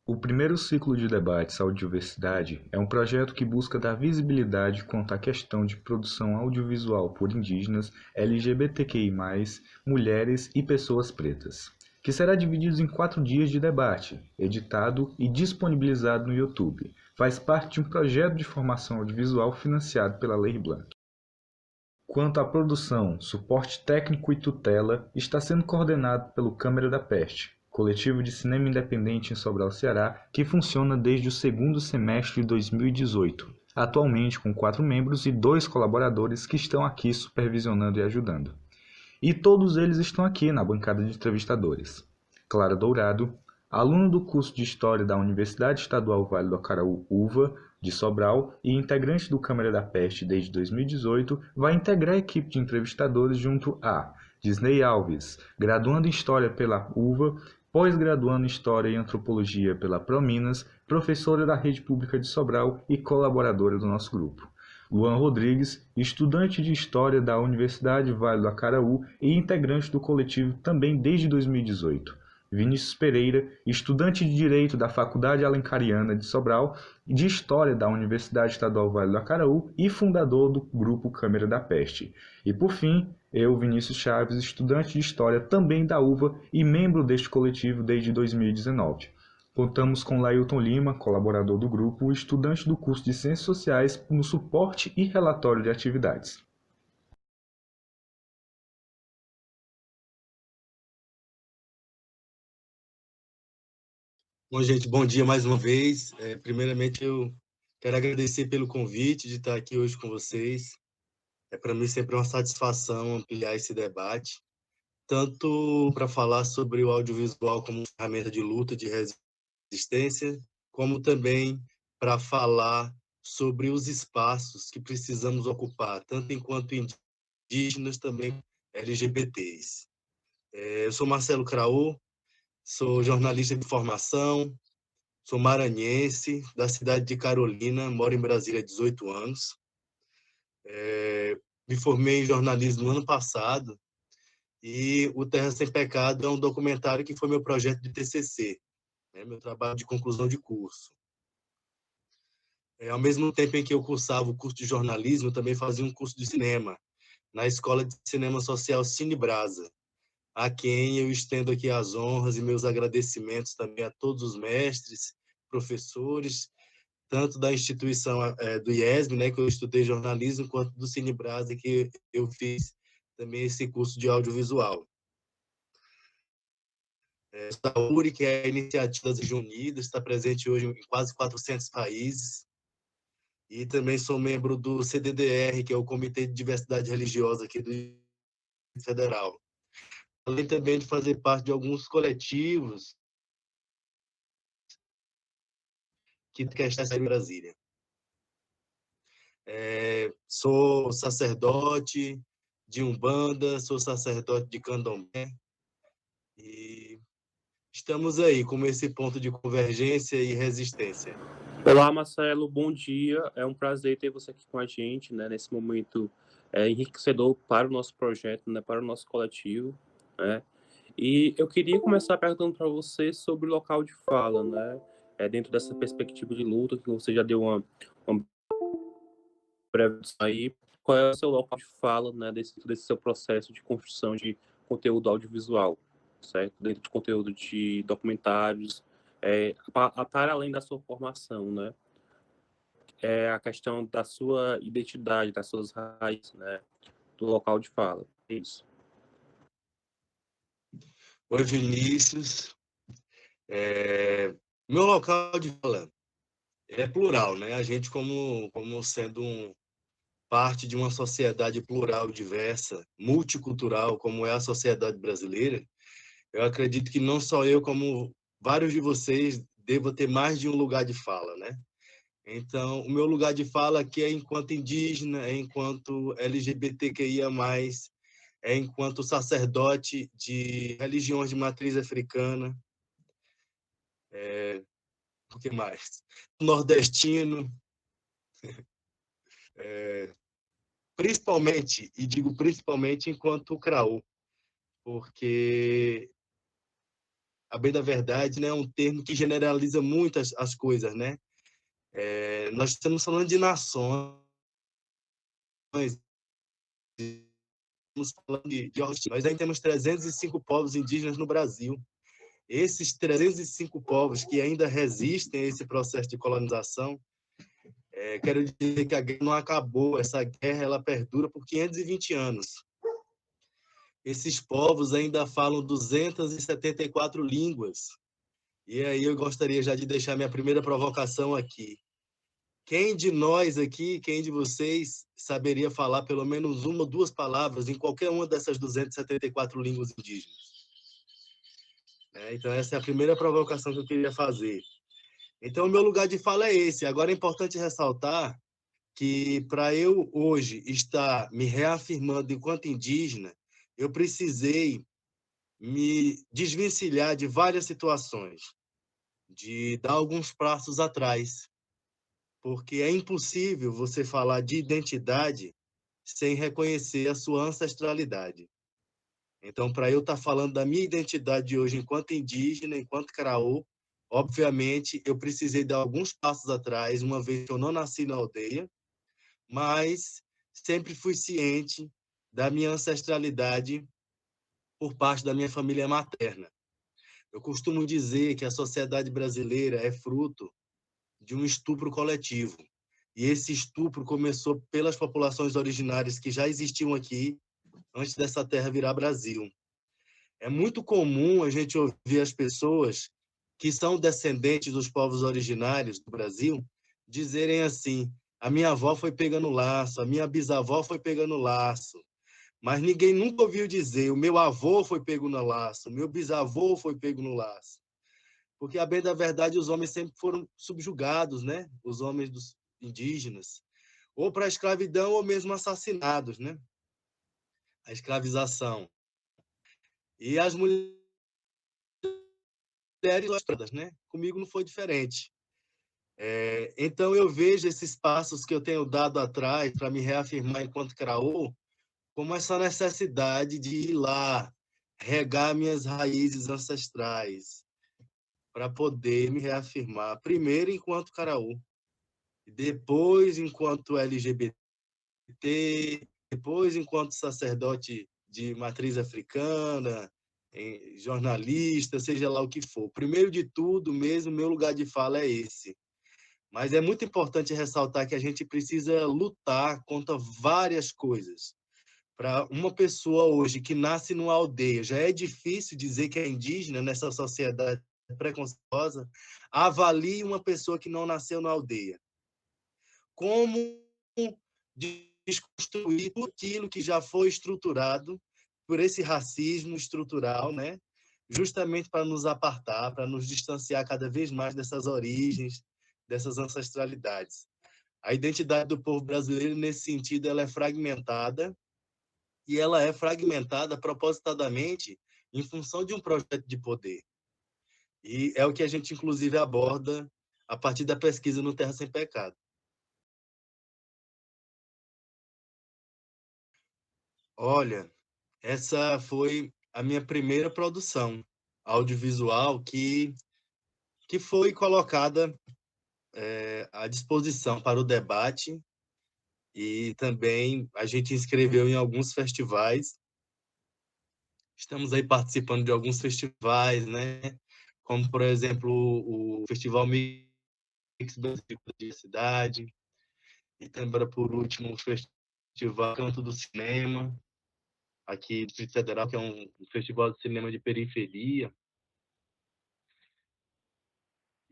O primeiro ciclo de debates Audiodiversidade é um projeto que busca dar visibilidade quanto à questão de produção audiovisual por indígenas, LGBTQI+, mulheres e pessoas pretas, que será dividido em 4 dias de debate, editado e disponibilizado no YouTube. Faz parte de um projeto de formação audiovisual financiado pela Lei Blanc. Quanto à produção, suporte técnico e tutela está sendo coordenado pelo Câmara da Peste, coletivo de cinema independente em Sobral, Ceará, que funciona desde o segundo semestre de 2018, atualmente com 4 membros e 2 colaboradores que estão aqui supervisionando e ajudando. E todos eles estão aqui na bancada de entrevistadores. Clara Dourado, aluno do curso de História da Universidade Estadual Vale do Acaraú, UVA, de Sobral, e integrante do Câmara da Peste desde 2018, vai integrar a equipe de entrevistadores junto a Disney Alves, graduando em História pela UVA, pós-graduando em História e Antropologia pela Prominas, professora da Rede Pública de Sobral e colaboradora do nosso grupo. Luan Rodrigues, estudante de História da Universidade Vale do Acaraú e integrante do coletivo também desde 2018. Vinícius Pereira, estudante de Direito da Faculdade Alencariana de Sobral e de História da Universidade Estadual Vale do Acaraú e fundador do grupo Câmara da Peste. E por fim, eu, Vinícius Chaves, estudante de História também da UVA e membro deste coletivo desde 2019. Contamos com Lailton Lima, colaborador do grupo, estudante do curso de Ciências Sociais, no suporte e relatório de atividades. Bom, gente, bom dia mais uma vez. Primeiramente, eu quero agradecer pelo convite de estar aqui hoje com vocês. Para mim sempre uma satisfação ampliar esse debate, tanto para falar sobre o audiovisual como ferramenta de luta, de resistência, como também para falar sobre os espaços que precisamos ocupar, tanto enquanto indígenas, também LGBTs. Eu sou Marcelo Craô, sou jornalista de formação, sou maranhense, da cidade de Carolina, moro em Brasília há 18 anos. Me formei em jornalismo no ano passado e o Terra Sem Pecado é um documentário que foi meu projeto de TCC, né, meu trabalho de conclusão de curso. Ao mesmo tempo em que eu cursava o curso de jornalismo, eu também fazia um curso de cinema na Escola de Cinema Social Cine Brasa, a quem eu estendo aqui as honras e meus agradecimentos também a todos os mestres, professores, tanto da instituição do IESB, né, que eu estudei jornalismo, quanto do Cine Brasa, que eu fiz também esse curso de audiovisual. A URI, que é a Iniciativa das Nações Unidas, está presente hoje em quase 400 países, e também sou membro do CDDR, que é o Comitê de Diversidade Religiosa aqui do Federal. Além também de fazer parte de alguns coletivos que estão em Brasília. Sou sacerdote de Umbanda, sou sacerdote de Candomblé, e estamos aí como esse ponto de convergência e resistência. Olá, Marcelo, bom dia. É um prazer ter você aqui com a gente, né, nesse momento enriquecedor para o nosso projeto, né, para o nosso coletivo, né? E eu queria começar perguntando para você sobre o local de fala, né? Dentro dessa perspectiva de luta que você já deu uma breve aí, qual é o seu local de fala, né, desse seu processo de construção de conteúdo audiovisual, certo? Dentro de conteúdo de documentários, para além da sua formação, né? É a questão da sua identidade, das suas raízes, né? Do local de fala. É isso. Oi, Vinícius. Meu local de fala é plural, né? A gente, como sendo parte de uma sociedade plural, diversa, multicultural, como é a sociedade brasileira, eu acredito que não só eu, como vários de vocês, devo ter mais de um lugar de fala, né? Então, o meu lugar de fala aqui é enquanto indígena, é enquanto LGBTQIA+, é enquanto sacerdote de religiões de matriz africana, o que mais? Nordestino, principalmente, e digo principalmente enquanto craô, porque a bem da verdade, né, é um termo que generaliza muito as coisas, né? Nós estamos falando de nações, estamos falando de ordens. Nós ainda temos 305 povos indígenas no Brasil. Esses 305 povos que ainda resistem a esse processo de colonização, quero dizer que a guerra não acabou, essa guerra ela perdura por 520 anos. Esses povos ainda falam 274 línguas. E aí eu gostaria já de deixar minha primeira provocação aqui. Quem de nós aqui, quem de vocês saberia falar pelo menos uma ou duas palavras em qualquer uma dessas 274 línguas indígenas? Então, essa é a primeira provocação que eu queria fazer. Então, o meu lugar de fala é esse. Agora, é importante ressaltar que, para eu hoje estar me reafirmando enquanto indígena, eu precisei me desvencilhar de várias situações, de dar alguns passos atrás, porque é impossível você falar de identidade sem reconhecer a sua ancestralidade. Então, para eu estar falando da minha identidade hoje enquanto indígena, enquanto Karaô, obviamente eu precisei dar alguns passos atrás, uma vez que eu não nasci na aldeia, mas sempre fui ciente da minha ancestralidade por parte da minha família materna. Eu costumo dizer que a sociedade brasileira é fruto de um estupro coletivo. E esse estupro começou pelas populações originárias que já existiam aqui antes dessa terra virar Brasil. É muito comum a gente ouvir as pessoas que são descendentes dos povos originários do Brasil dizerem assim: a minha avó foi pegando laço, a minha bisavó foi pegando laço. Mas ninguém nunca ouviu dizer: o meu avô foi pego no laço, o meu bisavô foi pego no laço. Porque, a bem da verdade, os homens sempre foram subjugados, né? Os homens dos indígenas, ou para a escravidão ou mesmo assassinados, né? A escravização. E as mulheres, né? Comigo não foi diferente. Então, eu vejo esses passos que eu tenho dado atrás para me reafirmar enquanto Karaô como essa necessidade de ir lá, regar minhas raízes ancestrais, para poder me reafirmar, primeiro enquanto Karaô, depois enquanto LGBT, depois enquanto sacerdote de matriz africana, jornalista, seja lá o que for. Primeiro de tudo mesmo, meu lugar de fala é esse. Mas é muito importante ressaltar que a gente precisa lutar contra várias coisas. Para uma pessoa hoje que nasce numa aldeia, já é difícil dizer que é indígena nessa sociedade preconceituosa, avalie uma pessoa que não nasceu na aldeia. Como desconstruir tudo aquilo que já foi estruturado por esse racismo estrutural, né? Justamente para nos apartar, para nos distanciar cada vez mais dessas origens, dessas ancestralidades. A identidade do povo brasileiro, nesse sentido, ela é fragmentada, e ela é fragmentada propositadamente em função de um projeto de poder. E é o que a gente, inclusive, aborda a partir da pesquisa no Terra Sem Pecado. Olha, essa foi a minha primeira produção audiovisual que foi colocada à disposição para o debate, e também a gente inscreveu em alguns festivais. Estamos aí participando de alguns festivais, né? Como, por exemplo, o Festival Mix Brasil da cidade, e também, por último, o Festival Canto do Cinema, aqui do Distrito Federal, que é um festival de cinema de periferia.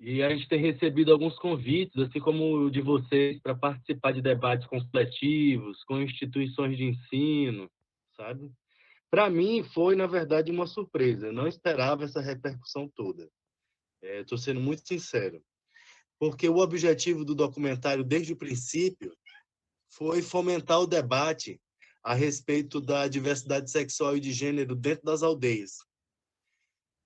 E a gente tem recebido alguns convites, assim como o de vocês, para participar de debates coletivos, com instituições de ensino, sabe? Para mim, foi, na verdade, uma surpresa. Eu não esperava essa repercussão toda. Estou sendo muito sincero. Porque o objetivo do documentário, desde o princípio, foi fomentar o debate a respeito da diversidade sexual e de gênero dentro das aldeias,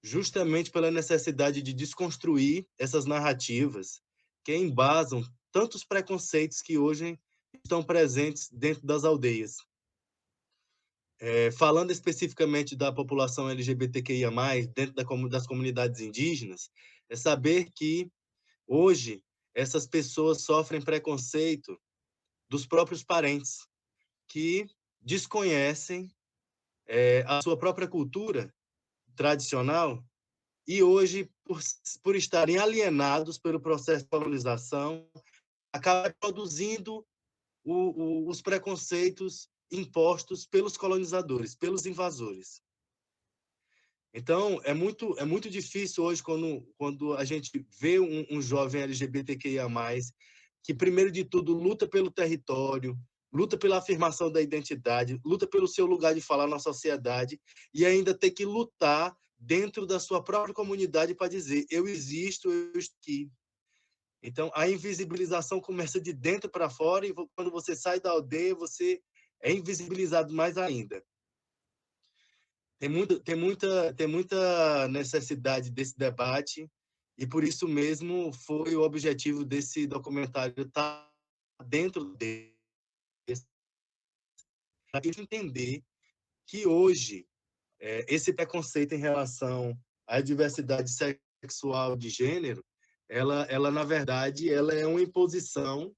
justamente pela necessidade de desconstruir essas narrativas que embasam tantos preconceitos que hoje estão presentes dentro das aldeias. Falando especificamente da população LGBTQIA+, dentro das comunidades indígenas, é saber que, hoje, essas pessoas sofrem preconceito dos próprios parentes, que desconhecem a sua própria cultura tradicional e hoje, por estarem alienados pelo processo de colonização, acaba produzindo os preconceitos impostos pelos colonizadores, pelos invasores. Então, é muito difícil hoje, quando a gente vê um jovem LGBTQIA+, que, primeiro de tudo, luta pelo território, luta pela afirmação da identidade, luta pelo seu lugar de falar na sociedade, e ainda ter que lutar dentro da sua própria comunidade para dizer: eu existo, eu estou aqui. Então, a invisibilização começa de dentro para fora, e quando você sai da aldeia, você é invisibilizado mais ainda. Tem muita necessidade desse debate, e por isso mesmo foi o objetivo desse documentário estar dentro desse, para a gente entender que hoje esse preconceito em relação à diversidade sexual de gênero, ela na verdade, ela é uma imposição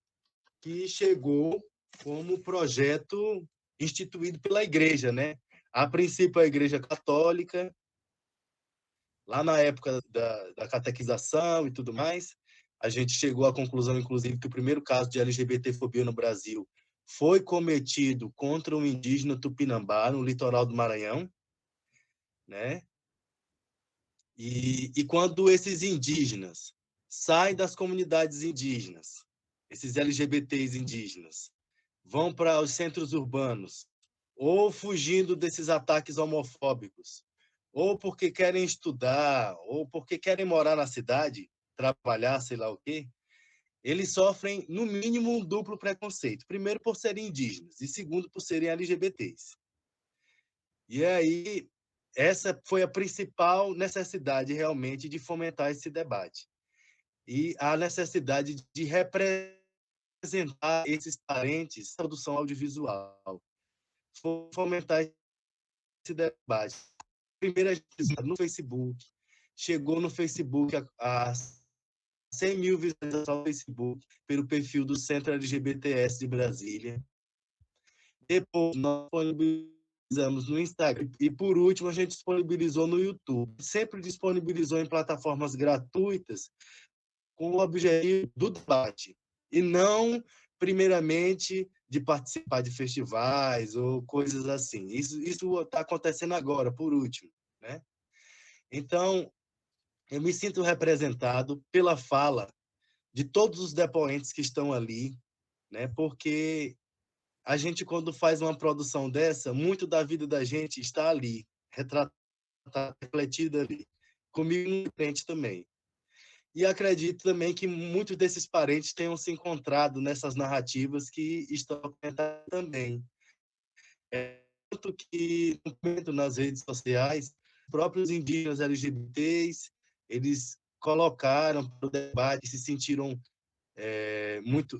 que chegou como projeto instituído pela igreja, né? A princípio, a Igreja Católica, lá na época da catequização e tudo mais, a gente chegou à conclusão, inclusive, que o primeiro caso de LGBTfobia no Brasil foi cometido contra um indígena tupinambá, no litoral do Maranhão, né? E quando esses indígenas saem das comunidades indígenas, esses LGBTs indígenas, vão para os centros urbanos, ou fugindo desses ataques homofóbicos, ou porque querem estudar, ou porque querem morar na cidade, trabalhar, sei lá o quê, eles sofrem, no mínimo, um duplo preconceito. Primeiro, por serem indígenas, e segundo, por serem LGBTs. E aí, essa foi a principal necessidade, realmente, de fomentar esse debate. E a necessidade de representar esses parentes na produção audiovisual. Fomentar esse debate. Primeiro, a gente no Facebook, chegou no Facebook a 100 mil visualizações no Facebook pelo perfil do Centro LGBTS de Brasília. Depois, nós disponibilizamos no Instagram. E, por último, a gente disponibilizou no YouTube. Sempre disponibilizou em plataformas gratuitas com o objetivo do debate. E não, primeiramente, de participar de festivais ou coisas assim. Isso está acontecendo agora, por último, né? Então, eu me sinto representado pela fala de todos os depoentes que estão ali, né? Porque a gente, quando faz uma produção dessa, muito da vida da gente está ali, retratada, refletida ali. Comigo no frente também. E acredito também que muitos desses parentes tenham se encontrado nessas narrativas que estão comentadas também. Tanto que, nas redes sociais, os próprios indígenas LGBTs, eles colocaram para o debate, se sentiram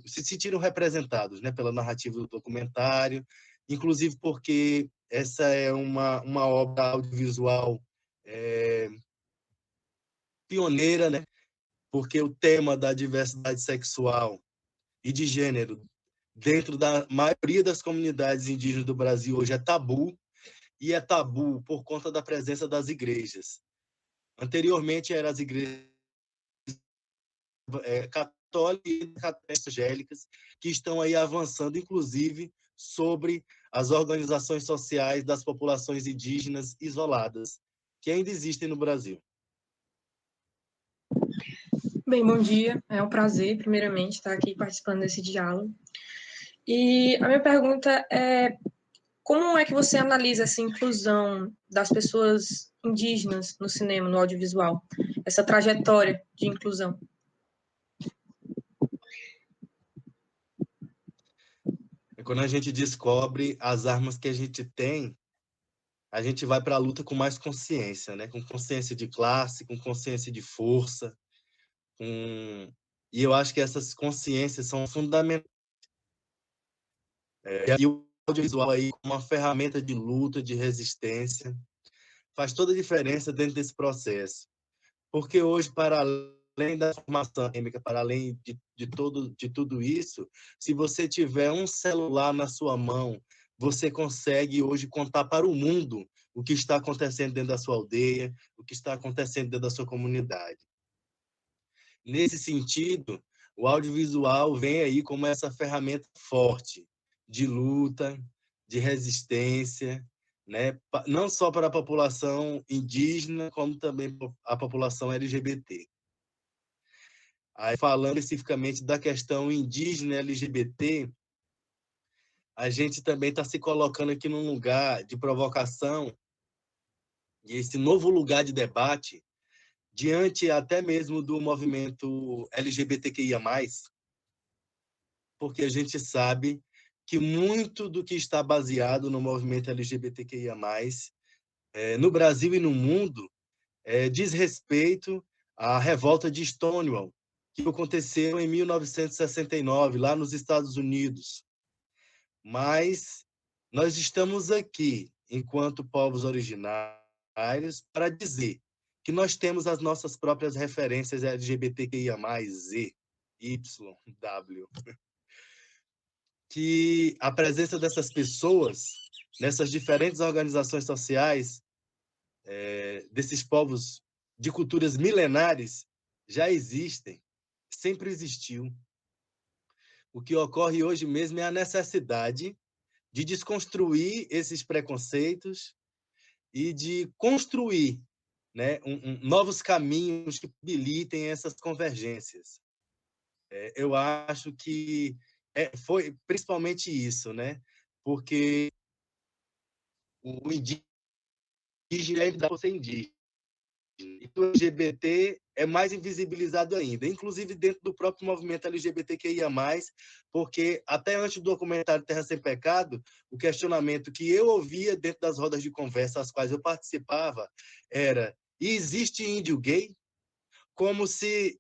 se sentiram representados, né, pela narrativa do documentário, inclusive porque essa é uma obra audiovisual pioneira, né, porque o tema da diversidade sexual e de gênero dentro da maioria das comunidades indígenas do Brasil hoje é tabu, e é tabu por conta da presença das igrejas. Anteriormente eram as igrejas católicas e evangélicas, que estão aí avançando, inclusive, sobre as organizações sociais das populações indígenas isoladas, que ainda existem no Brasil. Bem, bom dia. É um prazer, primeiramente, estar aqui participando desse diálogo. E a minha pergunta é: como é que você analisa essa inclusão das pessoas indígenas no cinema, no audiovisual? Essa trajetória de inclusão? Quando a gente descobre as armas que a gente tem, a gente vai para a luta com mais consciência, né? Com consciência de classe, com consciência de força. E eu acho que essas consciências são fundamentais. E o audiovisual aí como uma ferramenta de luta, de resistência, faz toda a diferença dentro desse processo. Porque hoje, para além da formação acadêmica, para além de tudo isso, se você tiver um celular na sua mão, você consegue hoje contar para o mundo o que está acontecendo dentro da sua aldeia, o que está acontecendo dentro da sua comunidade. Nesse sentido, o audiovisual vem aí como essa ferramenta forte de luta, de resistência, né? Não só para a população indígena, como também a população LGBT. Aí, falando especificamente da questão indígena LGBT, a gente também está se colocando aqui num lugar de provocação, e esse novo lugar de debate, diante até mesmo do movimento LGBTQIA+, porque a gente sabe que muito do que está baseado no movimento LGBTQIA+, no Brasil e no mundo, diz respeito à revolta de Stonewall, que aconteceu em 1969, lá nos Estados Unidos. Mas nós estamos aqui, enquanto povos originários, para dizer que nós temos as nossas próprias referências LGBTQIA+, Z, Y, W, que a presença dessas pessoas, nessas diferentes organizações sociais, desses povos de culturas milenares, já existem, sempre existiu. O que ocorre hoje mesmo é a necessidade de desconstruir esses preconceitos e de construir, né, novos caminhos que habilitem essas convergências. Eu acho que foi principalmente isso, né? Porque o indígena é por ser indígena. E o LGBT é mais invisibilizado ainda, inclusive dentro do próprio movimento LGBTQIA+, porque até antes do documentário Terra Sem Pecado, o questionamento que eu ouvia dentro das rodas de conversa às quais eu participava era: e existe índio gay? Como se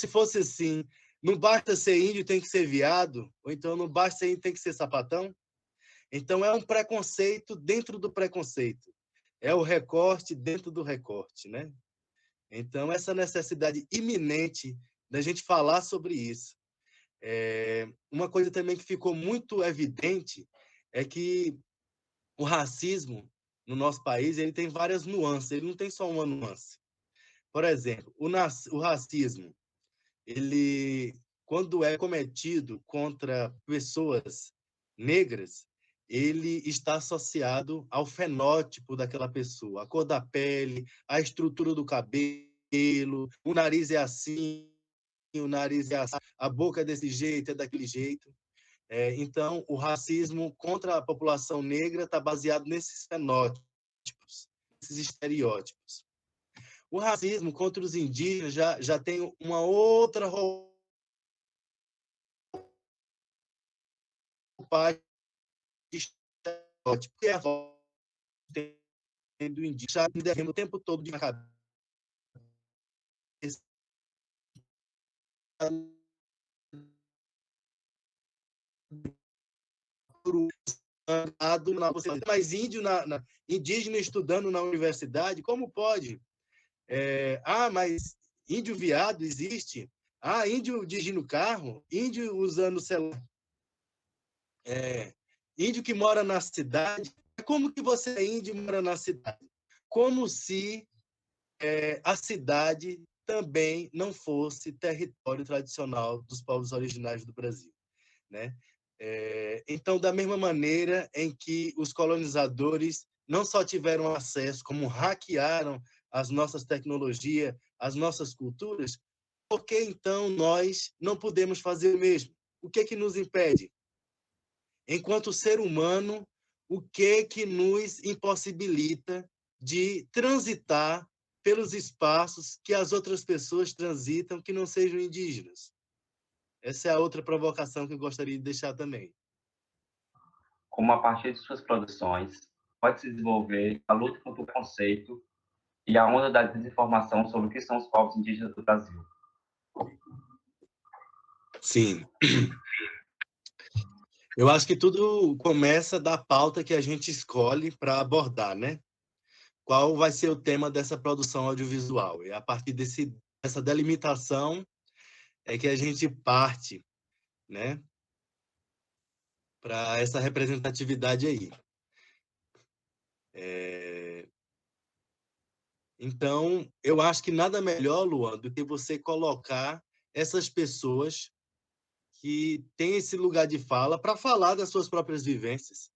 fosse assim, não basta ser índio, tem que ser viado, ou então não basta ser índio, tem que ser sapatão. Então é um preconceito dentro do preconceito. É o recorte dentro do recorte, né? Então, essa necessidade iminente da gente falar sobre isso. Uma coisa também que ficou muito evidente é que o racismo no nosso país ele tem várias nuances, ele não tem só uma nuance. Por exemplo, o racismo, ele, quando é cometido contra pessoas negras, ele está associado ao fenótipo daquela pessoa, a cor da pele, a estrutura do cabelo, o nariz é assim, o nariz é assim, a boca é desse jeito, é daquele jeito. Então, o racismo contra a população negra está baseado nesses fenótipos, nesses estereótipos. O racismo contra os indígenas já tem uma outra roupagem de estereótipo, que é a do indígena, já o tempo todo de cabeça mas índio indígena estudando na universidade, como pode? Mas índio viado existe? Índio dirigindo carro? Índio usando celular? Índio que mora na cidade? Como que você é índio e mora na cidade? Como se a cidade também não fosse território tradicional dos povos originários do Brasil, né? Então, da mesma maneira em que os colonizadores não só tiveram acesso, como hackearam as nossas tecnologias, as nossas culturas, por que então nós não podemos fazer o mesmo? O que nos impede? Enquanto ser humano, o que nos impossibilita de transitar pelos espaços que as outras pessoas transitam que não sejam indígenas? Essa é a outra provocação que eu gostaria de deixar também. Como a partir de suas produções pode se desenvolver a luta contra o preconceito e a onda da desinformação sobre o que são os povos indígenas do Brasil. Sim. Eu acho que tudo começa da pauta que a gente escolhe para abordar, né? Qual vai ser o tema dessa produção audiovisual? E a partir dessa delimitação é que a gente parte, né, para essa representatividade aí. Então, eu acho que nada melhor, Luan, do que você colocar essas pessoas que têm esse lugar de fala para falar das suas próprias vivências.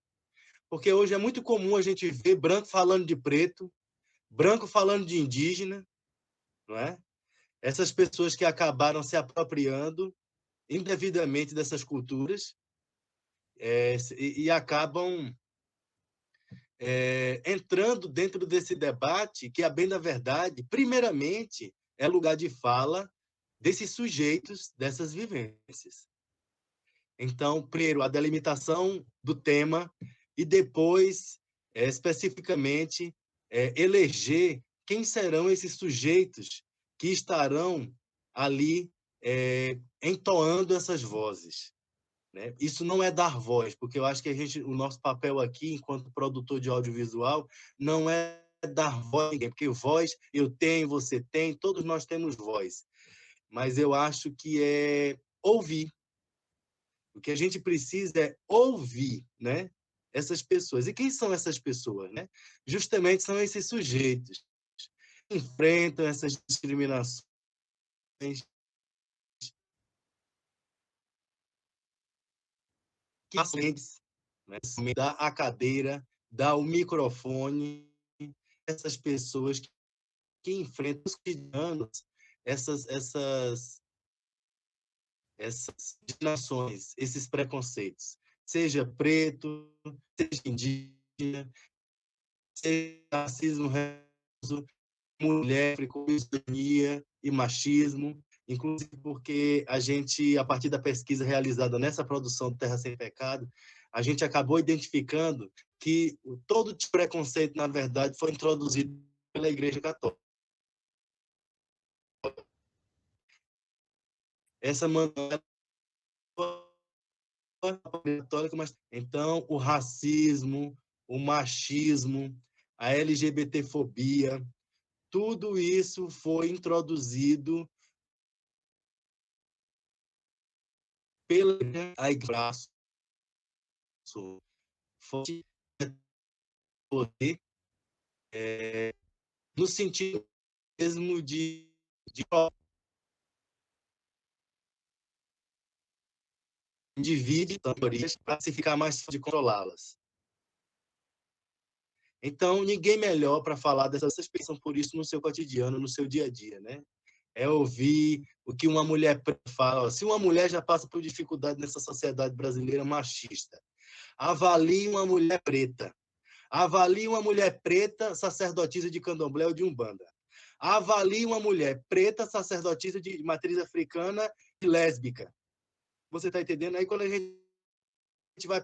Porque hoje é muito comum a gente ver branco falando de preto, branco falando de indígena, não é? Essas pessoas que acabaram se apropriando indevidamente dessas culturas e acabam entrando dentro desse debate que, a bem da verdade, primeiramente, é lugar de fala desses sujeitos, dessas vivências. Então, primeiro, a delimitação do tema e depois, especificamente, eleger quem serão esses sujeitos que estarão ali entoando essas vozes, né? Isso não é dar voz, porque eu acho que o nosso papel aqui, enquanto produtor de audiovisual, não é dar voz a ninguém, porque voz eu tenho, você tem, todos nós temos voz. Mas eu acho que é ouvir. O que a gente precisa é ouvir, né, essas pessoas. E quem são essas pessoas, né? Justamente são esses sujeitos que enfrentam essas discriminações, que né, dá a cadeira, dá o microfone, essas pessoas que enfrentam os cotidianos, essas discriminações, esses preconceitos, seja preto, seja indígena, seja racismo, mulher, misoginia e machismo, inclusive porque a gente, a partir da pesquisa realizada nessa produção do Terra Sem Pecado, a gente acabou identificando que todo tipo de preconceito, na verdade, foi introduzido pela Igreja Católica. Essa maneira católica, mas então o racismo, o machismo, a LGBTfobia, tudo isso foi introduzido pela Igreja, fonte de poder, no sentido mesmo de divide teorias para se ficar mais fácil de controlá-las. Então, ninguém melhor para falar dessas pessoas pensam por isso no seu cotidiano, no seu dia a dia, né? É ouvir o que uma mulher fala. Se uma mulher já passa por dificuldade nessa sociedade brasileira machista, avalie uma mulher preta. Avalie uma mulher preta sacerdotisa de candomblé ou de umbanda. Avalie uma mulher preta sacerdotisa de matriz africana e lésbica. Você está entendendo? Aí quando a gente vai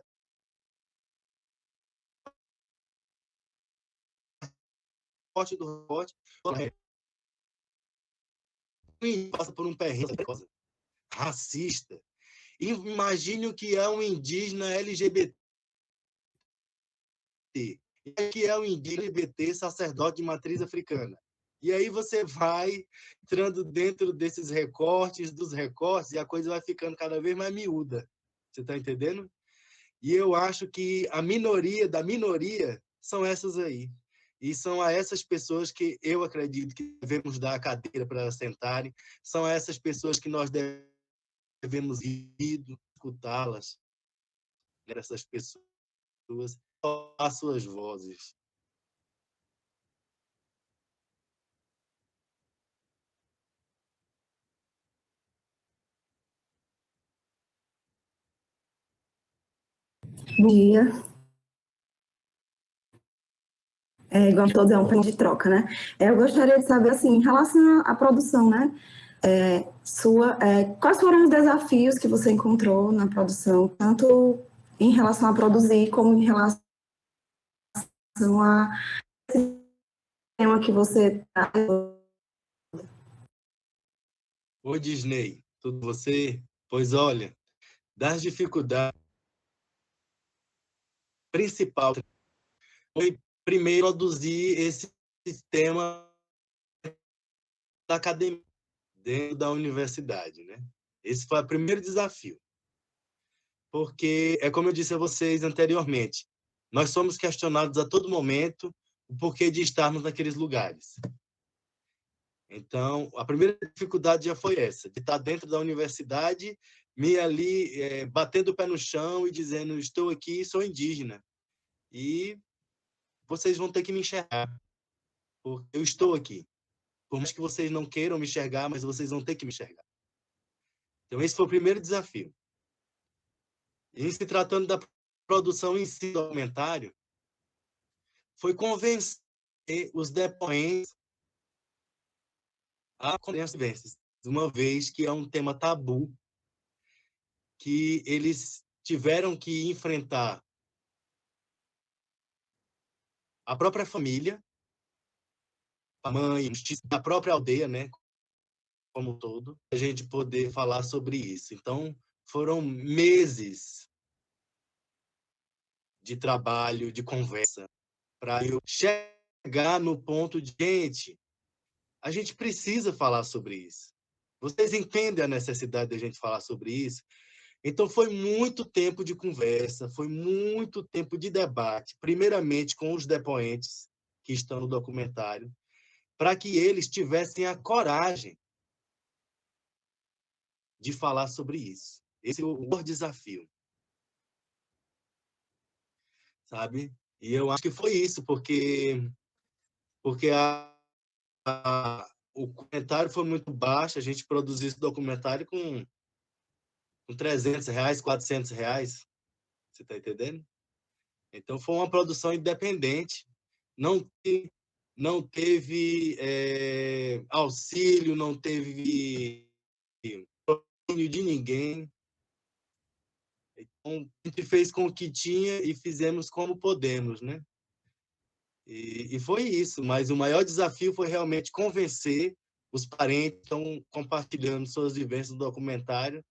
do recorte, passa por um perrengue racista. Imagine o que é um indígena LGBT. O que é um indígena LGBT sacerdote de matriz africana. E aí você vai entrando dentro desses recortes, dos recortes, e a coisa vai ficando cada vez mais miúda. Você está entendendo? E eu acho que a minoria da minoria são essas aí. E são a essas pessoas que eu acredito que devemos dar a cadeira para elas sentarem, são a essas pessoas que nós devemos ir escutá-las, essas pessoas, as suas vozes. Bom dia. Igual todos, é um ponto de troca, né? Eu gostaria de saber, assim, em relação à produção, né? Quais foram os desafios que você encontrou na produção, tanto em relação a produzir, como em relação a esse tema que você está... Oi, Disney, tudo você? Pois olha, das dificuldades principal foi, primeiro, produzir esse sistema da academia dentro da universidade, né? Esse foi o primeiro desafio. Porque, é como eu disse a vocês anteriormente, nós somos questionados a todo momento o porquê de estarmos naqueles lugares. Então, a primeira dificuldade já foi essa, de estar dentro da universidade, me ali batendo o pé no chão e dizendo, estou aqui, sou indígena. E vocês vão ter que me enxergar, porque eu estou aqui. Por mais que vocês não queiram me enxergar, mas vocês vão ter que me enxergar. Então, esse foi o primeiro desafio. E se tratando da produção em si do documentário, foi convencer os depoentes a convivências, uma vez que é um tema tabu, que eles tiveram que enfrentar a própria família, a mãe, a própria aldeia, né, como um todo, a gente poder falar sobre isso. Então, foram meses de trabalho, de conversa, para eu chegar no ponto de, gente, a gente precisa falar sobre isso. Vocês entendem a necessidade de a gente falar sobre isso? Então, foi muito tempo de conversa, foi muito tempo de debate, primeiramente com os depoentes que estão no documentário, para que eles tivessem a coragem de falar sobre isso. Esse é o maior desafio, sabe? E eu acho que foi isso, porque o comentário foi muito baixo, a gente produziu esse documentário com R$300, R$400, você está entendendo? Então, foi uma produção independente, não teve auxílio, não teve apoio de ninguém. Então, a gente fez com o que tinha e fizemos como podemos, né? E foi isso, mas o maior desafio foi realmente convencer os parentes que estão compartilhando suas vivências no documentário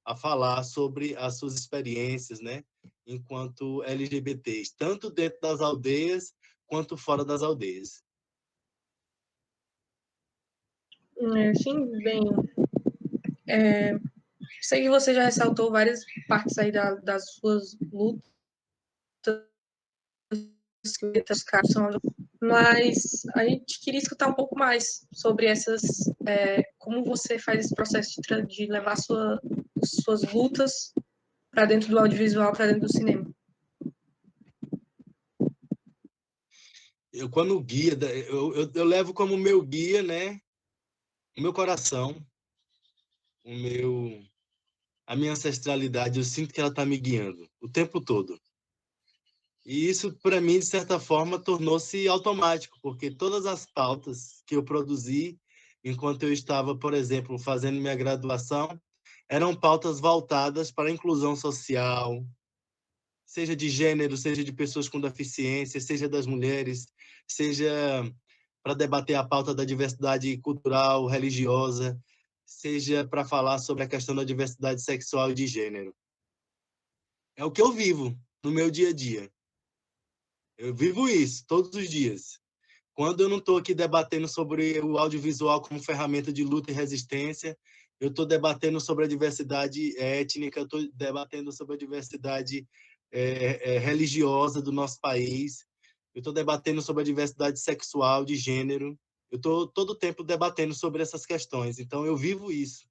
a falar sobre as suas experiências, né, enquanto LGBTs, tanto dentro das aldeias quanto fora das aldeias. Sim, bem, sei que você já ressaltou várias partes aí das suas lutas, mas a gente queria escutar um pouco mais sobre como você faz esse processo de levar suas lutas para dentro do audiovisual, para dentro do cinema. Quando guia, eu levo como meu guia, né, o meu coração, a minha ancestralidade, eu sinto que ela está me guiando o tempo todo. E isso, para mim, de certa forma, tornou-se automático, porque todas as pautas que eu produzi, enquanto eu estava, por exemplo, fazendo minha graduação, eram pautas voltadas para a inclusão social, seja de gênero, seja de pessoas com deficiência, seja das mulheres, seja para debater a pauta da diversidade cultural, religiosa, seja para falar sobre a questão da diversidade sexual e de gênero. É o que eu vivo no meu dia a dia. Eu vivo isso todos os dias. Quando eu não estou aqui debatendo sobre o audiovisual como ferramenta de luta e resistência, eu estou debatendo sobre a diversidade étnica, estou debatendo sobre a diversidade religiosa do nosso país, eu estou debatendo sobre a diversidade sexual, de gênero, eu estou todo o tempo debatendo sobre essas questões. Então, eu vivo isso.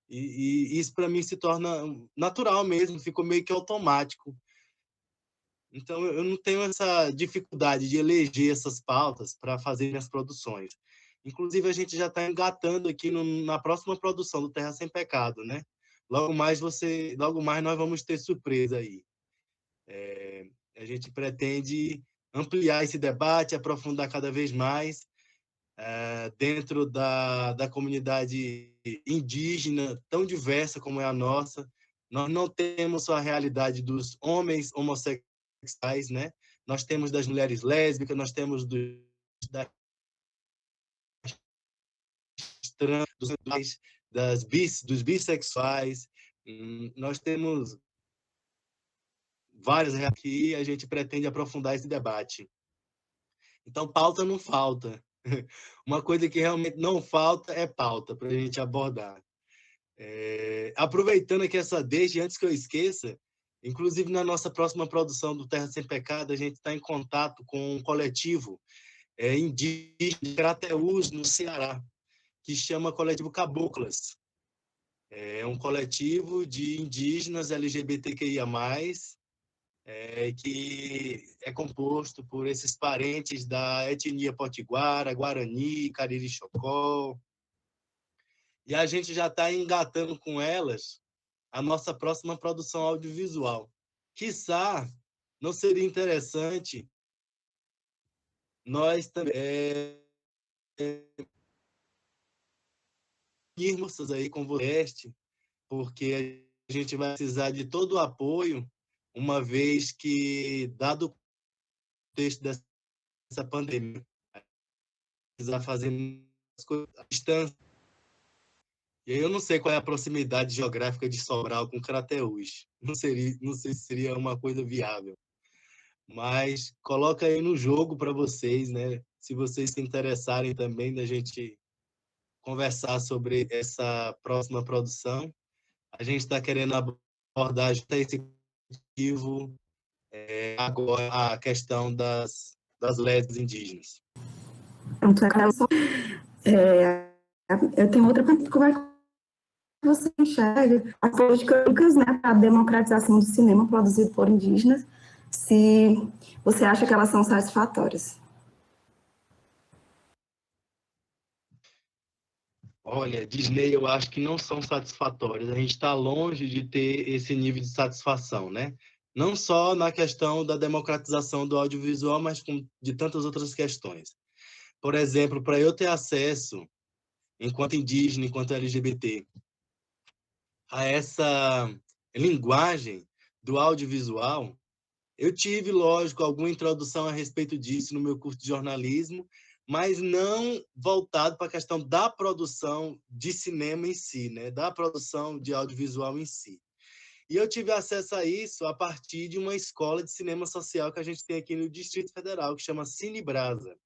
E isso, para mim, se torna natural mesmo, ficou meio que automático. Então, eu não tenho essa dificuldade de eleger essas pautas para fazer minhas produções. Inclusive, a gente já está engatando aqui na próxima produção do Terra Sem Pecado, né? Logo mais nós vamos ter surpresa aí. A gente pretende ampliar esse debate, aprofundar cada vez mais dentro da comunidade indígena, tão diversa como é a nossa. Nós não temos só a realidade dos homens homossexuais, né? Nós temos das mulheres lésbicas, nós temos das trans, dos bissexuais, nós temos várias aqui, a gente pretende aprofundar esse debate. Então, pauta não falta. Uma coisa que realmente não falta é pauta para a gente abordar. Aproveitando aqui essa deixa, antes que eu esqueça, inclusive na nossa próxima produção do Terra Sem Pecado, a gente está em contato com um coletivo indígena de Crateús, no Ceará, que chama Coletivo Caboclas. É um coletivo de indígenas LGBTQIA+, que é composto por esses parentes da etnia potiguara, Guarani, Cariri Chocó. E a gente já está engatando com elas a nossa próxima produção audiovisual. Quiçá, não seria interessante nós também irmos aí com o teste, porque a gente vai precisar de todo o apoio, uma vez que, dado o contexto dessa pandemia, precisar fazer as coisas à distância. E aí eu não sei qual é a proximidade geográfica de Sobral com Crateús. Não sei se seria uma coisa viável. Mas coloca aí no jogo para vocês, né? Se vocês se interessarem também da gente conversar sobre essa próxima produção. A gente está querendo abordar esse objetivo agora a questão das lésbicas indígenas. Pronto, eu tenho outra pergunta. Como é que você enxerga as políticas, né, para a democratização do cinema produzido por indígenas, se você acha que elas são satisfatórias? Olha, Disney, eu acho que não são satisfatórias. A gente está longe de ter esse nível de satisfação, né? Não só na questão da democratização do audiovisual, mas de tantas outras questões. Por exemplo, para eu ter acesso, enquanto indígena, enquanto LGBT, a essa linguagem do audiovisual, eu tive, lógico, alguma introdução a respeito disso no meu curso de jornalismo, mas não voltado para a questão da produção de cinema em si, né? Da produção de audiovisual em si. E eu tive acesso a isso a partir de uma escola de cinema social que a gente tem aqui no Distrito Federal, que chama Cine Brasa,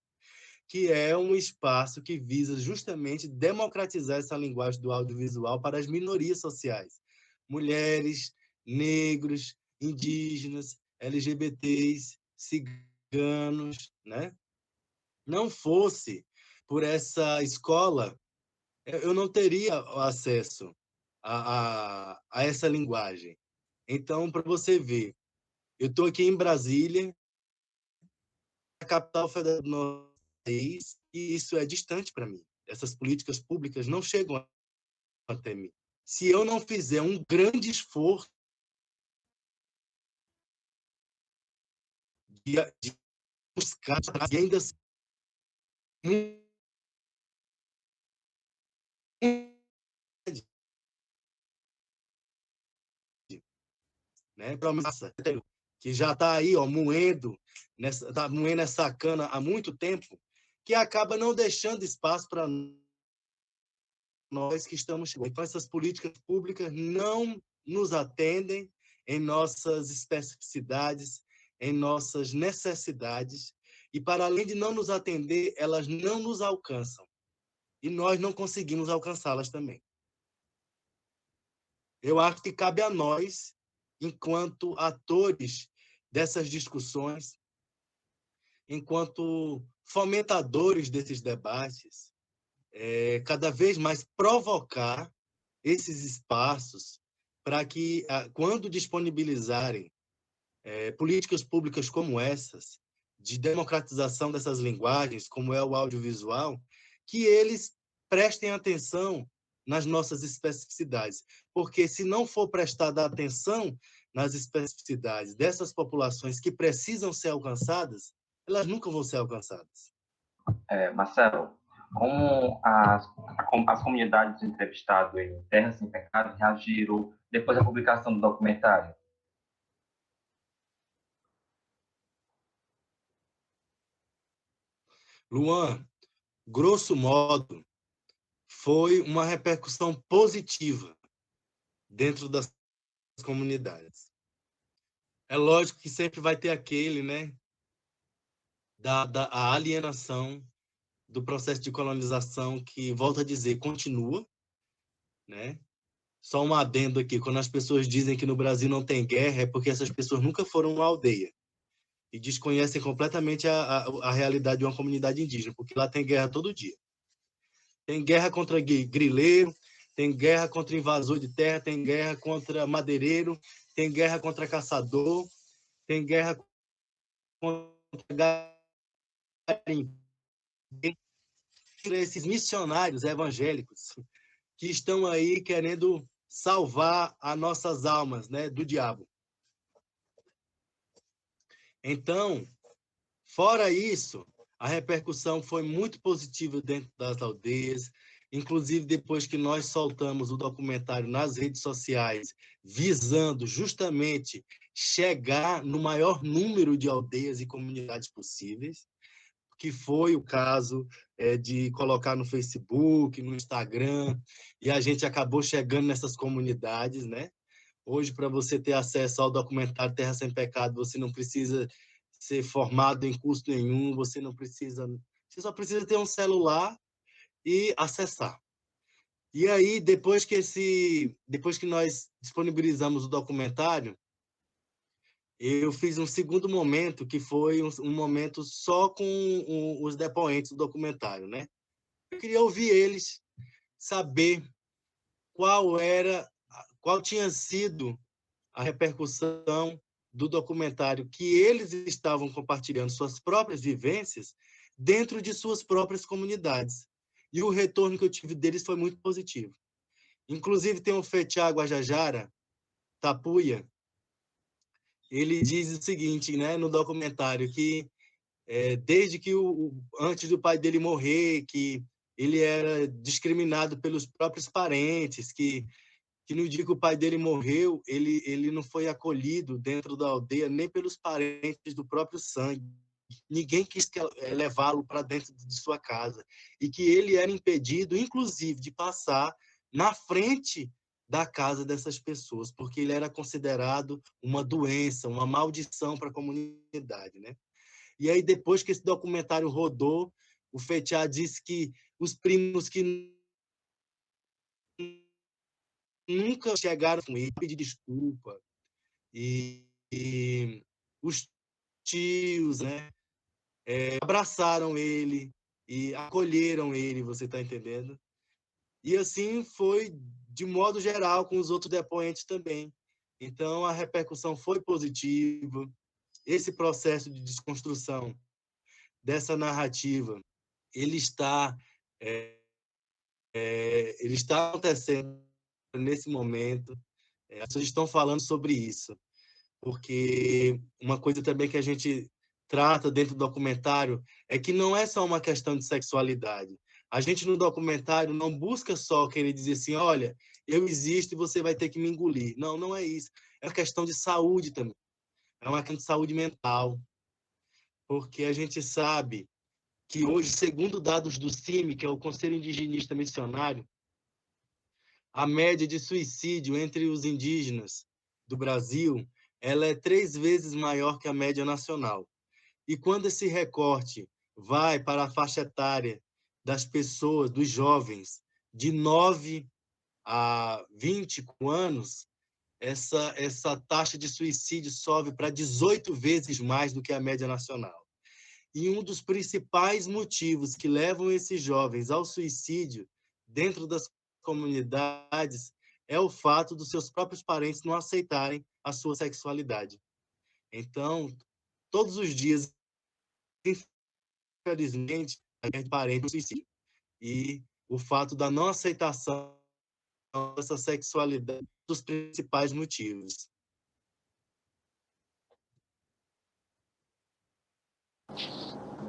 que é um espaço que visa justamente democratizar essa linguagem do audiovisual para as minorias sociais. Mulheres, negros, indígenas, LGBTs, ciganos, né? Não fosse por essa escola, eu não teria acesso a essa linguagem. Então, para você ver, eu estou aqui em Brasília, a capital federal do nosso país, e isso é distante para mim. Essas políticas públicas não chegam até mim. Se eu não fizer um grande esforço de buscar, e ainda assim, né, promessa que já está aí, ó, moendo essa cana há muito tempo, que acaba não deixando espaço para nós que estamos chegando. Então, essas políticas públicas não nos atendem em nossas especificidades, em nossas necessidades, e para além de não nos atender, elas não nos alcançam. E nós não conseguimos alcançá-las também. Eu acho que cabe a nós, enquanto atores dessas discussões, enquanto fomentadores desses debates, cada vez mais provocar esses espaços para que, quando disponibilizarem políticas públicas como essas, de democratização dessas linguagens, como é o audiovisual, que eles prestem atenção nas nossas especificidades. Porque se não for prestada atenção nas especificidades dessas populações que precisam ser alcançadas, elas nunca vão ser alcançadas. Marcelo, como as comunidades entrevistadas em Terra Sem Pecado reagiram depois da publicação do documentário? Luan, grosso modo, foi uma repercussão positiva dentro das comunidades. É lógico que sempre vai ter aquele, né, a alienação do processo de colonização que, volto a dizer, continua, né? Só um adendo aqui, quando as pessoas dizem que no Brasil não tem guerra, é porque essas pessoas nunca foram uma aldeia e desconhecem completamente a realidade de uma comunidade indígena, porque lá tem guerra todo dia. Tem guerra contra grileiro, tem guerra contra invasor de terra, tem guerra contra madeireiro, tem guerra contra caçador, tem guerra contra garimpeiro, esses missionários evangélicos que estão aí querendo salvar as nossas almas, né, do diabo. Então, fora isso, a repercussão foi muito positiva dentro das aldeias, inclusive depois que nós soltamos o documentário nas redes sociais, visando justamente chegar no maior número de aldeias e comunidades possíveis, que foi o caso de colocar no Facebook, no Instagram, e a gente acabou chegando nessas comunidades, né? Hoje, para você ter acesso ao documentário Terra Sem Pecado, você não precisa ser formado em curso nenhum, você só precisa ter um celular e acessar. E aí, depois que nós disponibilizamos o documentário, eu fiz um segundo momento, que foi um momento só com os depoentes do documentário, né? Eu queria ouvir eles, saber qual tinha sido a repercussão do documentário, que eles estavam compartilhando suas próprias vivências dentro de suas próprias comunidades. E o retorno que eu tive deles foi muito positivo. Inclusive, tem o Fetiá Guajajara, Tapuia, ele diz o seguinte, né, no documentário, que desde que antes do pai dele morrer, que ele era discriminado pelos próprios parentes, que no dia que o pai dele morreu, ele não foi acolhido dentro da aldeia nem pelos parentes do próprio sangue. Ninguém quis levá-lo para dentro de sua casa. E que ele era impedido, inclusive, de passar na frente da casa dessas pessoas, porque ele era considerado uma doença, uma maldição para a comunidade, né? E aí, depois que esse documentário rodou, o Fetiá disse que os primos que nunca chegaram com ele, pedir desculpa, e os tios, né, abraçaram ele e acolheram ele, você está entendendo? E assim foi de modo geral com os outros depoentes também. Então a repercussão foi positiva. Esse processo de desconstrução dessa narrativa, ele está acontecendo nesse momento. As pessoas estão falando sobre isso, porque uma coisa também que a gente trata dentro do documentário é que não é só uma questão de sexualidade. A gente no documentário não busca só querer dizer assim, olha, eu existo e você vai ter que me engolir. Não, não é isso. É uma questão de saúde também. É uma questão de saúde mental, porque a gente sabe que hoje, segundo dados do CIMI, que é o Conselho Indigenista Missionário, a média de suicídio entre os indígenas do Brasil, ela é 3 vezes maior que a média nacional. E quando esse recorte vai para a faixa etária das pessoas, dos jovens, de 9 a 20 anos, essa taxa de suicídio sobe para 18 vezes mais do que a média nacional. E um dos principais motivos que levam esses jovens ao suicídio dentro das comunidades é o fato dos seus próprios parentes não aceitarem a sua sexualidade. Então, todos os dias, infelizmente, a gente parente no suicídio. E o fato da não aceitação dessa sexualidade é um dos principais motivos.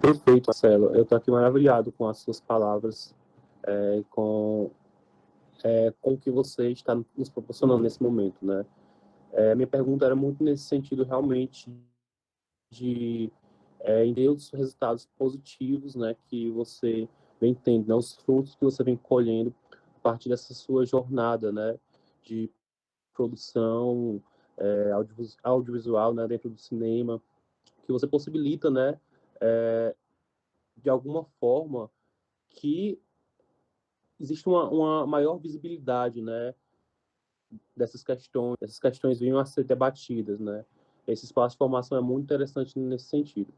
Perfeito, Marcelo. Eu estou aqui maravilhado com as suas palavras, com o que você está nos proporcionando nesse momento, né? Minha pergunta era muito nesse sentido, realmente, de entender os resultados positivos, né, que você vem tendo, né, os frutos que você vem colhendo a partir dessa sua jornada, né, de produção audiovisual, né, dentro do cinema, que você possibilita, né, de alguma forma, que existe uma maior visibilidade, né, dessas questões. Essas questões venham a ser debatidas, né. Esse espaço de formação é muito interessante nesse sentido.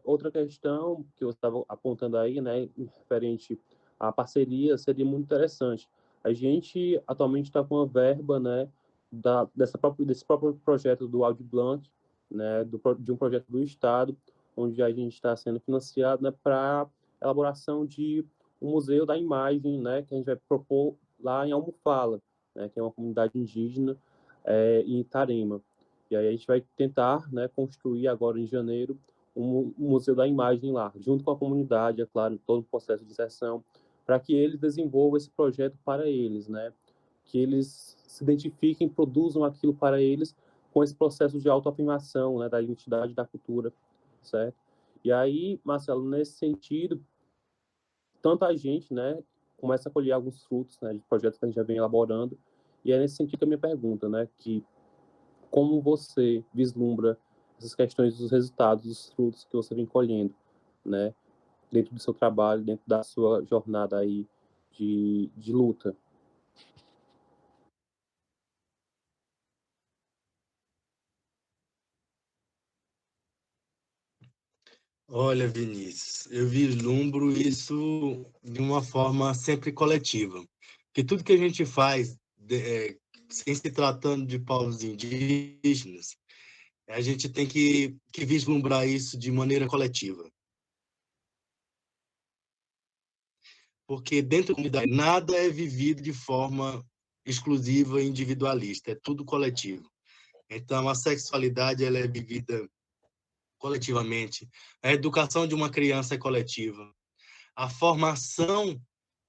Outra questão que eu estava apontando aí, né, referente à parceria, seria muito interessante. A gente atualmente está com uma verba, né, desse próprio projeto do Audi Blanc, né, de um projeto do Estado, onde a gente está sendo financiado, né, para elaboração de um museu da imagem, né, que a gente vai propor lá em Almofala, né, que é uma comunidade indígena em Itarema. E aí a gente vai tentar, né, construir agora em janeiro um museu da imagem lá, junto com a comunidade, é claro, todo o processo de inserção, para que eles desenvolvam esse projeto para eles, né? Que eles se identifiquem, produzam aquilo para eles com esse processo de autoafirmação, né, da identidade, da cultura, certo? E aí, Marcelo, nesse sentido, tanto a gente, né, começa a colher alguns frutos, né, de projetos que a gente já vem elaborando, e é nesse sentido que a minha pergunta, né, que como você vislumbra essas questões dos resultados, dos frutos que você vem colhendo, né, dentro do seu trabalho, dentro da sua jornada aí de luta? Olha, Vinícius, eu vislumbro isso de uma forma sempre coletiva, que tudo que a gente faz, sem se tratando de povos indígenas, a gente tem que vislumbrar isso de maneira coletiva. Porque dentro da comunidade nada é vivido de forma exclusiva e individualista, é tudo coletivo. Então, a sexualidade ela é vivida coletivamente, a educação de uma criança é coletiva, a formação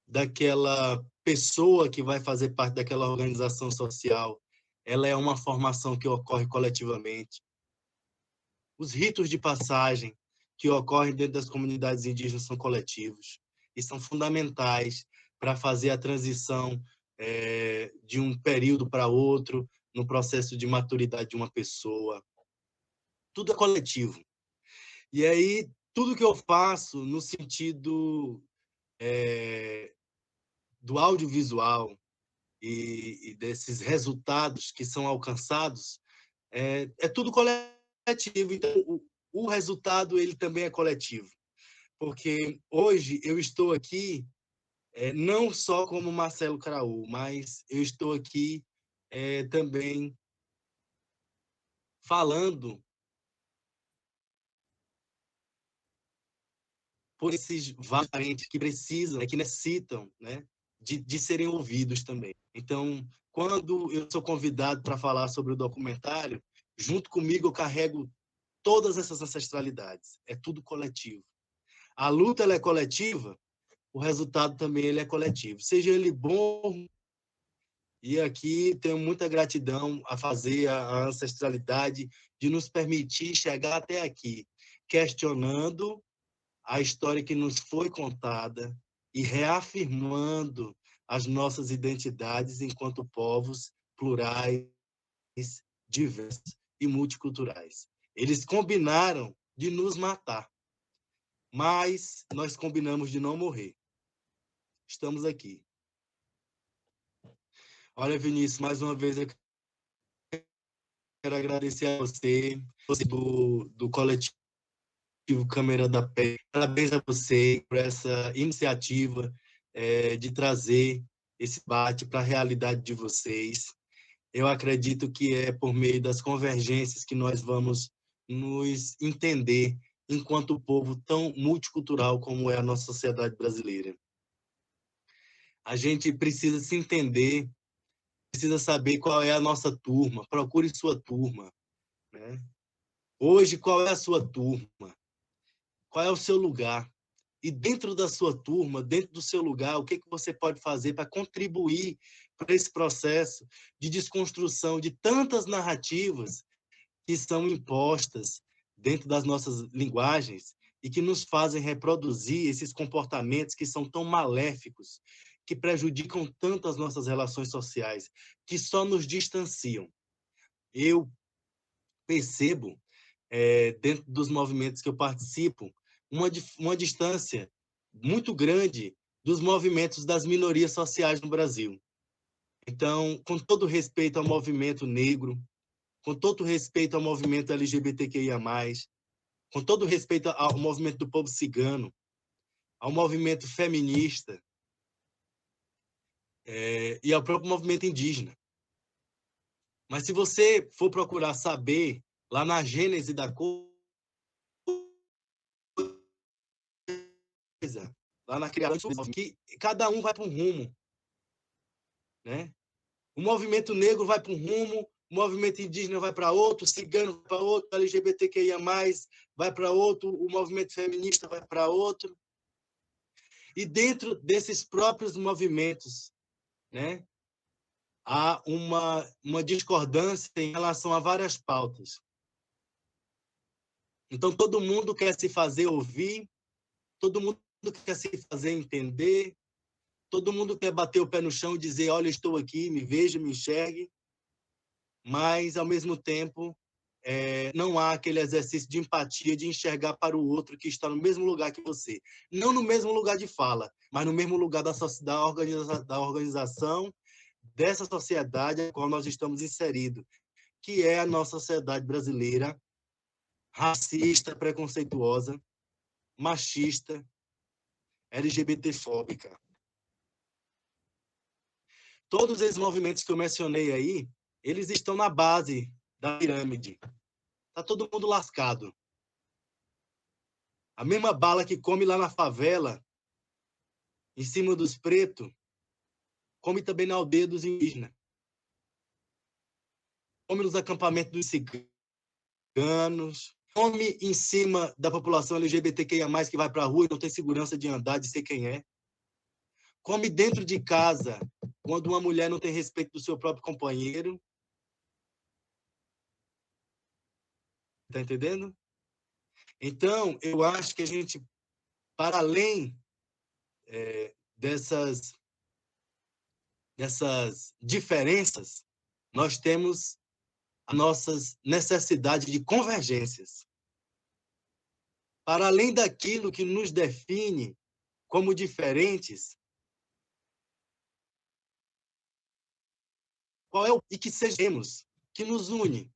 daquela pessoa que vai fazer parte daquela organização social, ela é uma formação que ocorre coletivamente. Os ritos de passagem que ocorrem dentro das comunidades indígenas são coletivos e são fundamentais para fazer a transição de um período para outro, no processo de maturidade de uma pessoa. Tudo é coletivo. E aí, tudo que eu faço no sentido do audiovisual e desses resultados que são alcançados, é tudo coletivo. Então, o resultado ele também é coletivo. Porque hoje eu estou aqui não só como Marcelo Caraú, mas eu estou aqui também falando por esses vários parentes que precisam, que necessitam, né, de serem ouvidos também. Então, quando eu sou convidado para falar sobre o documentário, junto comigo eu carrego todas essas ancestralidades. É tudo coletivo. A luta ela é coletiva, o resultado também ele é coletivo. Seja ele bom, e aqui tenho muita gratidão a fazer a ancestralidade de nos permitir chegar até aqui, questionando a história que nos foi contada e reafirmando as nossas identidades enquanto povos plurais, diversos e multiculturais. Eles combinaram de nos matar, mas nós combinamos de não morrer. Estamos aqui. Olha, Vinícius, mais uma vez eu quero agradecer a você do coletivo Câmara da Pé. Parabéns a você por essa iniciativa de trazer esse debate para a realidade de vocês. Eu acredito que é por meio das convergências que nós vamos nos entender enquanto povo tão multicultural como é a nossa sociedade brasileira. A gente precisa se entender, precisa saber qual é a nossa turma, procure sua turma, né? Hoje, qual é a sua turma? Qual é o seu lugar? E dentro da sua turma, dentro do seu lugar, o que você pode fazer para contribuir para esse processo de desconstrução de tantas narrativas que são impostas dentro das nossas linguagens e que nos fazem reproduzir esses comportamentos que são tão maléficos, que prejudicam tanto as nossas relações sociais, que só nos distanciam. eu percebo, dentro dos movimentos que eu participo, uma distância muito grande dos movimentos das minorias sociais no Brasil. Então, com todo respeito ao movimento negro, com todo respeito ao movimento LGBTQIA+, com todo respeito ao movimento do povo cigano, ao movimento feminista e ao próprio movimento indígena. Mas se você for procurar saber, lá na gênese da coisa, lá na criação, que cada um vai para um rumo, né? O movimento negro vai para um rumo, o movimento indígena vai para outro, o cigano vai para outro, o LGBTQIA+, vai para outro, o movimento feminista vai para outro. E dentro desses próprios movimentos, né, há uma discordância em relação a várias pautas. Então, todo mundo quer se fazer ouvir, todo mundo quer se fazer entender, todo mundo quer bater o pé no chão e dizer, olha, estou aqui, me veja, me enxergue, mas, ao mesmo tempo, não há aquele exercício de empatia, de enxergar para o outro que está no mesmo lugar que você. Não no mesmo lugar de fala, mas no mesmo lugar da organização dessa sociedade a qual nós estamos inseridos, que é a nossa sociedade brasileira, racista, preconceituosa, machista, LGBTfóbica. Todos esses movimentos que eu mencionei aí, eles estão na base da pirâmide. Está todo mundo lascado. A mesma bala que come lá na favela, em cima dos pretos, come também na aldeia dos indígenas. Come nos acampamentos dos ciganos, come em cima da população LGBTQIA+, que vai para a rua e não tem segurança de andar, de ser quem é. Come dentro de casa, quando uma mulher não tem respeito do seu próprio companheiro. Está entendendo? Então, eu acho que a gente, para além dessas diferenças, nós temos as nossas necessidades de convergências. Para além daquilo que nos define como diferentes, qual é o e que sejamos, que nos une?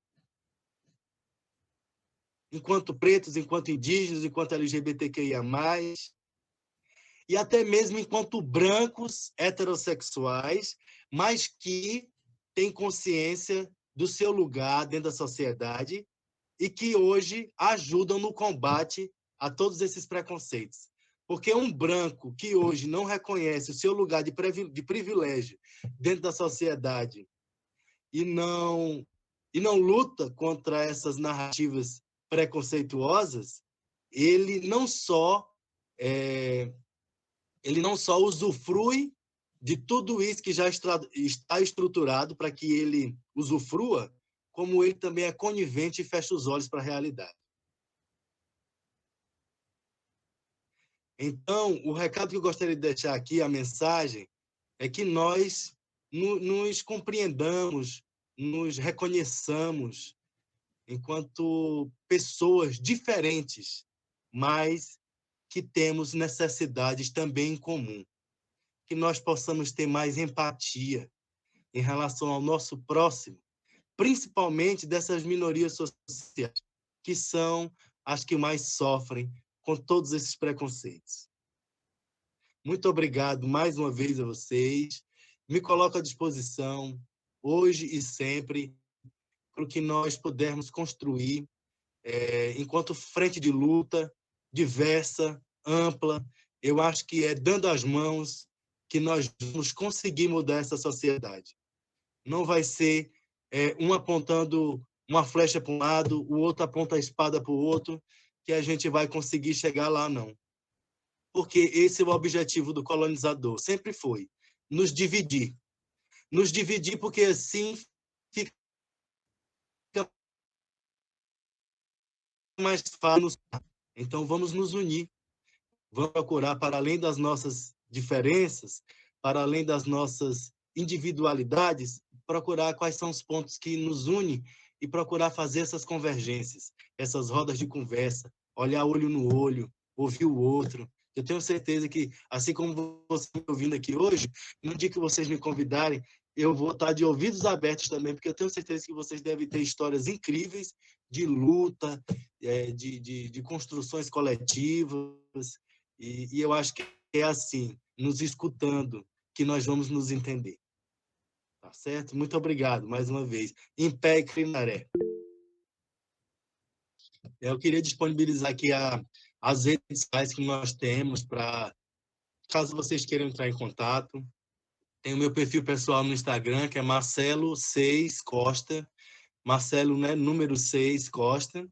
Enquanto pretos, enquanto indígenas, enquanto LGBTQIA+, e até mesmo enquanto brancos heterossexuais, mas que têm consciência do seu lugar dentro da sociedade e que hoje ajudam no combate a todos esses preconceitos. Porque um branco que hoje não reconhece o seu lugar de privilégio dentro da sociedade e não luta contra essas narrativas preconceituosas, ele não só usufrui de tudo isso que já está estruturado para que ele usufrua, como ele também é conivente e fecha os olhos para a realidade. Então, o recado que eu gostaria de deixar aqui, a mensagem, é que nós nos compreendamos, nos reconheçamos enquanto pessoas diferentes, mas que temos necessidades também em comum. Que nós possamos ter mais empatia em relação ao nosso próximo, principalmente dessas minorias sociais, que são as que mais sofrem com todos esses preconceitos. Muito obrigado mais uma vez a vocês. Me coloco à disposição, hoje e sempre, para o que nós pudermos construir enquanto frente de luta diversa, ampla. Eu acho que é dando as mãos que nós vamos conseguir mudar essa sociedade. Não vai ser um apontando uma flecha para um lado, o outro aponta a espada para o outro, que a gente vai conseguir chegar lá, não. Porque esse é o objetivo do colonizador, sempre foi, nos dividir. Nos dividir porque assim fica mais fácil. Então, vamos nos unir. Vamos procurar, para além das nossas diferenças, para além das nossas individualidades, procurar quais são os pontos que nos unem e procurar fazer essas convergências, essas rodas de conversa, olhar olho no olho, ouvir o outro. Eu tenho certeza que, assim como vocês me ouvindo aqui hoje, no dia que vocês me convidarem, eu vou estar de ouvidos abertos também, porque eu tenho certeza que vocês devem ter histórias incríveis de luta, de construções coletivas, e eu acho que é assim, nos escutando, que nós vamos nos entender. Tá certo? Muito obrigado, mais uma vez. Em pé e Crinaré. Eu queria disponibilizar aqui as redes sociais que nós temos para, caso vocês queiram entrar em contato. Tem o meu perfil pessoal no Instagram, que é Marcelo 6 Costa. Marcelo, né, número 6 Costa.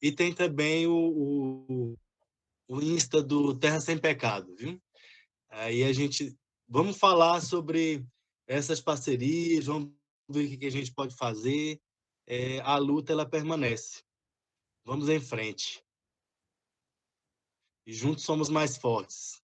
E tem também o Insta do Terra Sem Pecado, viu? Aí a gente... Vamos falar sobre essas parcerias, vamos ver o que a gente pode fazer. A luta, ela permanece. Vamos em frente. E juntos somos mais fortes.